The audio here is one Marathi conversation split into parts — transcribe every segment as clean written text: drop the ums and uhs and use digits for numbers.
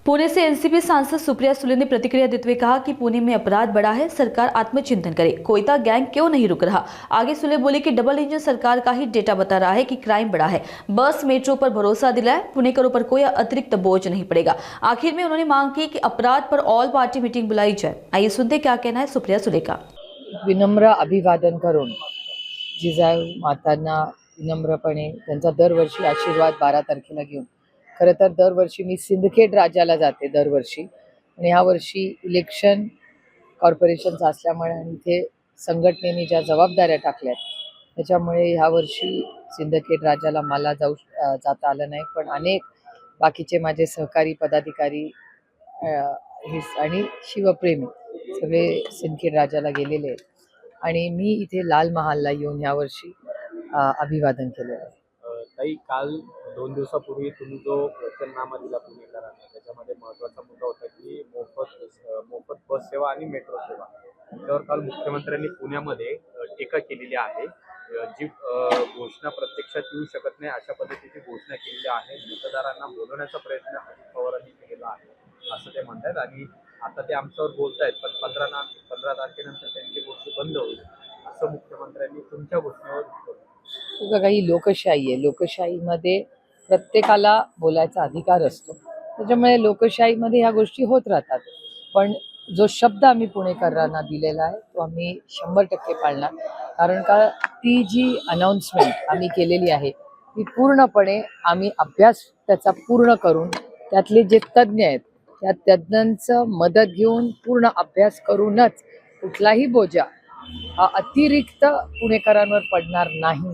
पुणे से एनसीपी सांसद सुप्रिया सुले ने प्रतिक्रिया देते हुए कहा कि पुणे में अपराध बढ़ा है, सरकार आत्मचिंतन करे। कोयता गैंग क्यों नहीं रुक रहा। आगे सुले बोले कि डबल इंजन सरकार का ही डेटा बता रहा है कि क्राइम बढ़ा है। बस मेट्रो पर भरोसा दिलाए, पुणेकरों पर कोई अतिरिक्त बोझ नहीं पड़ेगा। आखिर में उन्होंने मांग की कि अपराध पर ऑल पार्टी मीटिंग बुलाई जाए। आइए सुनते क्या कहना है सुप्रिया सुले का। विनम्र अभिवादन करून जिजाऊ मातांना विनम्रपणे त्यांचा दरवर्षी आशीर्वाद 12 तारखेला घेऊन खरं तर दरवर्षी मी सिंदखेड राजाला जाते दरवर्षी आणि ह्या वर्षी इलेक्शन कॉर्पोरेशनचं असल्यामुळे आणि इथे संघटनेने ज्या जबाबदाऱ्या टाकल्यात त्याच्यामुळे ह्या वर्षी सिंदखेड राजाला मला जाता आलं नाही, पण अनेक बाकीचे माझे सहकारी पदाधिकारी आणि शिवप्रेमी सगळे सिंदखेड राजाला गेलेले आहेत आणि मी इथे लाल महालला येऊन यावर्षी अभिवादन केलेलं आहे. ताई, काल 2 दिवसापूर्वी तुम्ही जो वचननामा दिला पुणेकरांना, त्याच्यामध्ये महत्त्वाचा मुद्दा होता की मोफत बस सेवा आणि मेट्रो सेवा. त्याच्यावर काल मुख्यमंत्र्यांनी पुण्यामध्ये टीका केलेली आहे. जी घोषणा प्रत्यक्षात येऊ शकत नाही अशा पद्धतीची घोषणा केलेली आहे. मतदारांना बोलवण्याचा प्रयत्न अजित पवारांनी केलेला आहे असं ते म्हणतात आणि आता ते आमच्यावर बोलतायत, पण 15 तारखेनंतर त्यांची गोष्टी बंद होईल असं मुख्यमंत्र्यांनी तुमच्या घोषणेवर उत्तर दिलं. बघा, ही लोकशाही आहे. लोकशाहीमध्ये प्रत्येकाला बोलायचा अधिकार असतो, त्याच्यामुळे लोकशाहीमध्ये ह्या गोष्टी होत राहतात. पण जो शब्द आम्ही पुणेकरांना दिलेला आहे तो आम्ही 100% पाळणार. कारण का ती जी अनाऊन्समेंट आम्ही केलेली आहे ती पूर्णपणे आम्ही अभ्यास त्याचा पूर्ण करून त्यातले जे तज्ज्ञ आहेत त्या तज्ज्ञांचं मदत घेऊन पूर्ण अभ्यास करूनच कुठलाही बोजा हा अतिरिक्त पुणेकरांवर पडणार नाही,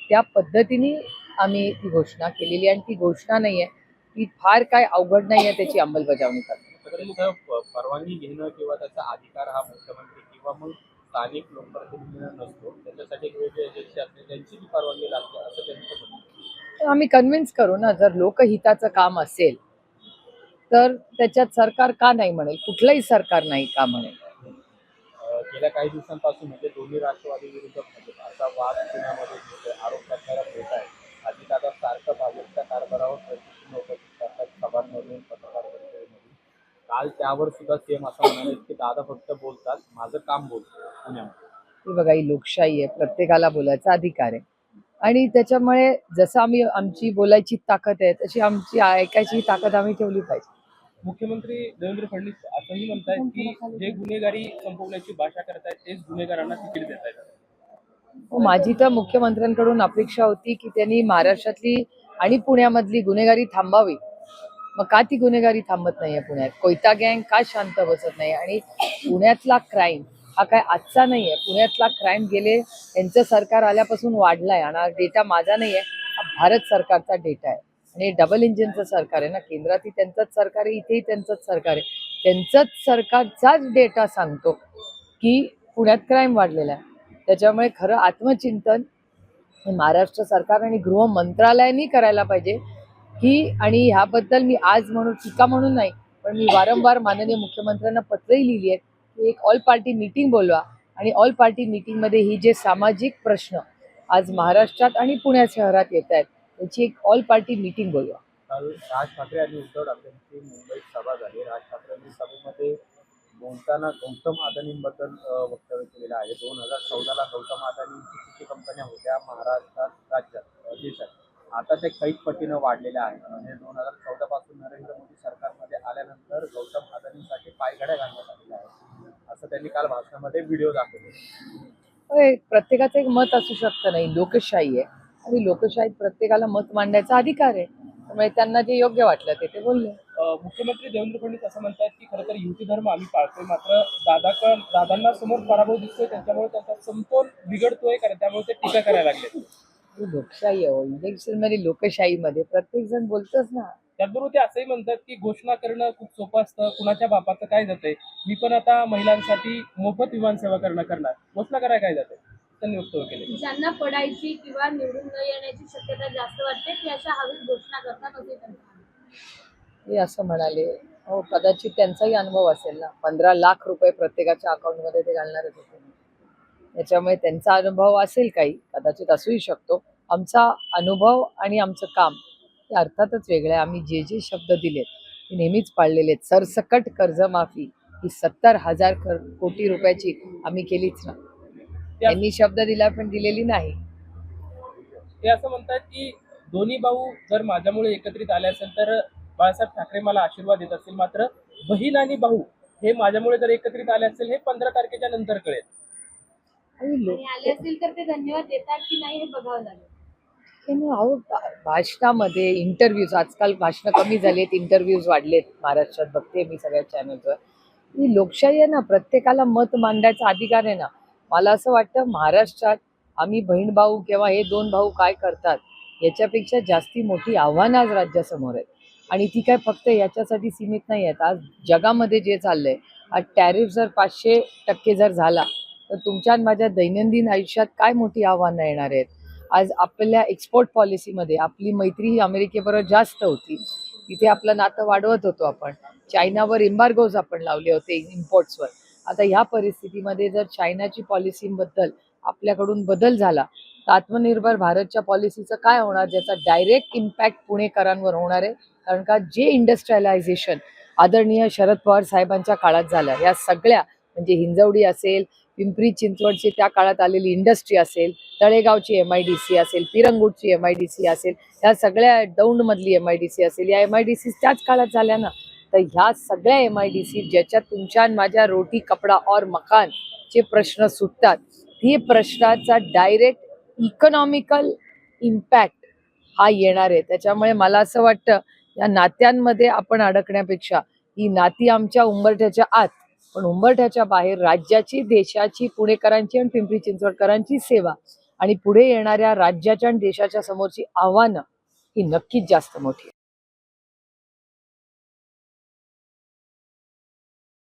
त्या पद्धतीने आम्ही ती घोषणा केलेली आणि ती घोषणा नाही आहे, ती फार काय अवघड नाही आहे त्याची अंमलबजावणी करतो. परवानगी घेणं किंवा त्याचा अधिकार हा मुख्यमंत्री किंवा मग स्थानिक लोकप्रतिनिधींना नसतो, त्याच्यासाठी एक वेगळी एजन्सी असते त्यांची जी परवानगी लागते असं त्यांचं म्हणणं. आम्ही कन्व्हिन्स करू ना, जर लोकहिताचं काम असेल तर त्याच्यात सरकार का नाही म्हणेल, कुठलंही सरकार नाही का म्हणेल. गेल्या काही दिवसांपासून म्हणजे दोन्ही राष्ट्रवादी विरुद्ध भाजप असा वाद पुण्यामध्ये दिसतोय. आरोप करणारा होत आहे. अजितदादा सारखं भाजपच्या कारभारावर प्रतिष्ठेने उपस्थित करतात सभांमधून, पत्रकार परिषदेमधून. काल त्यावर सुद्धा सीएम असं म्हणाले की दादा फक्त बोलतात, माझं काम बोलतो पुण्यामध्ये. ही बघा, ही लोकशाही आहे, प्रत्येकाला बोलायचा अधिकार आहे आणि त्याच्यामुळे जसं आमची बोलायची ताकद आहे तशी आमची ऐकायची ताकद आम्ही ठेवली पाहिजे. मुख्यमंत्री देवेंद्र फडणवीस असंही म्हणतायत की जे गुन्हेगारी संपवण्याची भाषा करतायत तेच गुन्हेगारांना तिकीट देत आहेत. माझी तर मुख्यमंत्र्यांकडून अपेक्षा होती की त्यांनी महाराष्ट्रातली आणि पुण्यामधली गुन्हेगारी थांबावी. मग का ती गुन्हेगारी थांबत नाहीये पुण्यात? कोयता गँग का शांत बसत नाही? आणि पुण्यातला क्राईम हा काय आजचा नाहीये. पुण्यातला क्राईम गेले यांचं सरकार आल्यापासून वाढलाय आणि डेटा माझा नाहीये, हा भारत सरकारचा डेटा आहे आणि डबल इंजिनचं सरकार आहे ना, केंद्रातही त्यांचंच सरकार आहे, इथेही त्यांचंच सरकार आहे. त्यांचंच सरकारचाच डेटा सांगतो की पुण्यात क्राईम वाढलेला आहे. त्याच्यामुळे खरं आत्मचिंतन हे महाराष्ट्र सरकार आणि गृह मंत्रालयाने करायला पाहिजे की, आणि ह्याबद्दल मी आज म्हणून टीका म्हणून नाही, पण मी वारंवार माननीय मुख्यमंत्र्यांना पत्रही लिहिली आहेत की एक ऑल पार्टी मीटिंग बोलवा आणि ऑल पार्टी मीटिंगमध्ये ही जे सामाजिक प्रश्न आज महाराष्ट्रात आणि पुणे शहरात येत आहेत त्याची एक ऑल पार्टी मीटिंग बोलवा. काल राज ठाकरे आणि उद्धव ठाकरेंची मुंबईत सभा झाली. राज ठाकरेंनी सभेमध्ये बोलताना गौतम अदानींबद्दल वक्तव्य केलेलं आहे. 2014ला गौतम अदानींची किती कंपन्या होत्या महाराष्ट्रात, राज्यात, देशात. आता ते कैक पटीनं वाढलेल्या आहेत. म्हणजे 2014 पासून नरेंद्र मोदी सरकारमध्ये आल्यानंतर गौतम अदानींसाठी पायघड्या घालण्यात आलेल्या आहेत असं त्यांनी काल भाषणामध्ये व्हिडिओ दाखवले. प्रत्येकाचं एक मत असू शकतं, नाही, लोकशाही आहे आणि लोकशाहीत प्रत्येकाला मत मांडण्याचा अधिकार आहे, त्यामुळे त्यांना जे योग्य वाटलं ते बोलले. मुख्यमंत्री देवेंद्र फडणवीस असं म्हणतात की खरं तर युती धर्म आम्ही पाळतोय, मात्र दादांना समोर पराभव दिसतोय, त्यांच्यामुळे त्यांचा समतोल बिघडतोय, कारण त्यामुळे ते टीका करायला लागले. लोकशाही आहे, इलेक्शन मध्ये लोकशाहीमध्ये प्रत्येक जण बोलतोच ना. त्याचबरोबर ते असंही म्हणतात की घोषणा करणं खूप सोपं असतं, कुणाच्या बापाचं काय जातंय, मी पण आता महिलांसाठी मोफत विमान सेवा करणार, घोषणा करायला काय जाते त्यांनी वक्तव्य केले. ज्यांना पडायची किंवा निवडून न येण्याची शक्यता जास्त वाटते की अशा हवेत घोषणा करतात असे ते असं म्हणाले. हो, कदाचित त्यांचाही अनुभव असेल ना. 15 लाख रुपये प्रत्येकाच्या अकाउंटमध्ये ते घालणारच होते, त्याच्यामुळे त्यांचा अनुभव असेल, काही कदाचित असूही शकतो. आमचा अनुभव आणि आमचं काम हे अर्थातच वेगळं आहे. आम्ही जे जे शब्द दिलेत ती नेहमीच पाळलेली आहेत. सरसकट कर्जमाफी ही 70,000 कोटी रुपयाची आम्ही केलीच ना. त्यांनी शब्द दिला पण दिलेली नाही. ते असं म्हणतात की दोन्ही भाऊ जर माझ्यामुळे एकत्रित आले असेल तर बाळासाहेब ठाकरे मला आशीर्वाद देत असतील, मात्र बहीण आणि भाऊ हे माझ्यामुळे जर एकत्रित आले असेल हे 15 तारखेच्या नंतर कळेल. आणि आले असतील तर ते धन्यवाद देतात की नाही हे बघावं लागेल. अहो भाषणामध्ये इंटरव्ह्यूज, आजकाल भाषणं कमी झालीत, इंटरव्ह्यूज वाढलेत महाराष्ट्रात, बघते मी सगळ्या चॅनलवर. ही लोकशाही आहे ना, प्रत्येकाला मत मांडायचा अधिकार आहे ना. मला असं वाटतं महाराष्ट्रात आम्ही बहीण भाऊ किंवा हे दोन भाऊ काय करतात याच्यापेक्षा जास्ती मोठी आव्हानं आज राज्यासमोर आहेत. आणि ती काय फक्त याच्यासाठी सीमित नाही आहेत. आज जगामध्ये जे चाललंय, आज टॅरिफ जर 500% जर झाला तर तुमच्या आणि माझ्या दैनंदिन आयुष्यात काय मोठी आव्हानं येणार आहेत. आज आपल्या एक्सपोर्ट पॉलिसीमध्ये आपली मैत्री ही अमेरिकेबरोबर जास्त होती, तिथे आपलं नातं वाढवत होतो आपण. चायनावर एम्बार्गोज आपण लावले होते इम्पोर्ट्सवर. आता ह्या परिस्थितीमध्ये जर चायनाची पॉलिसीबद्दल आपल्याकडून बदल झाला तर आत्मनिर्भर भारतच्या पॉलिसीचं काय होणार, ज्याचा डायरेक्ट इम्पॅक्ट पुणेकरांवर होणार आहे. कारण का जे इंडस्ट्रियलायझेशन आदरणीय शरद पवार साहेबांच्या काळात झालं, या सगळ्या म्हणजे हिंजवडी असेल, पिंपरी चिंचवडची त्या काळात आलेली इंडस्ट्री असेल, तळेगावची MIDC असेल, पिरंगुटची MIDC असेल, ह्या सगळ्या दौंडमधली MIDC असेल, या MIDC त्याच काळात झाल्या ना. तर ह्या सगळ्या MIDC ज्याच्यात तुमच्या आणि माझ्या रोटी कपडा और मकानचे प्रश्न सुटतात, ती प्रश्नाचा डायरेक्ट इकॉनॉमिकल इम्पॅक्ट हा येणार आहे. त्याच्यामुळे मला असं वाटतं या नात्यांमध्ये आपण अडकण्यापेक्षा ही नाती आमच्या उंबरठ्याच्या आत, पण उंबरठ्याच्या बाहेर राज्याची, देशाची, पुणेकरांची आणि पिंपरी चिंचवडकरांची सेवा आणि पुढे येणाऱ्या राज्याच्या आणि देशाच्या समोरची आव्हानं ही नक्कीच जास्त मोठी.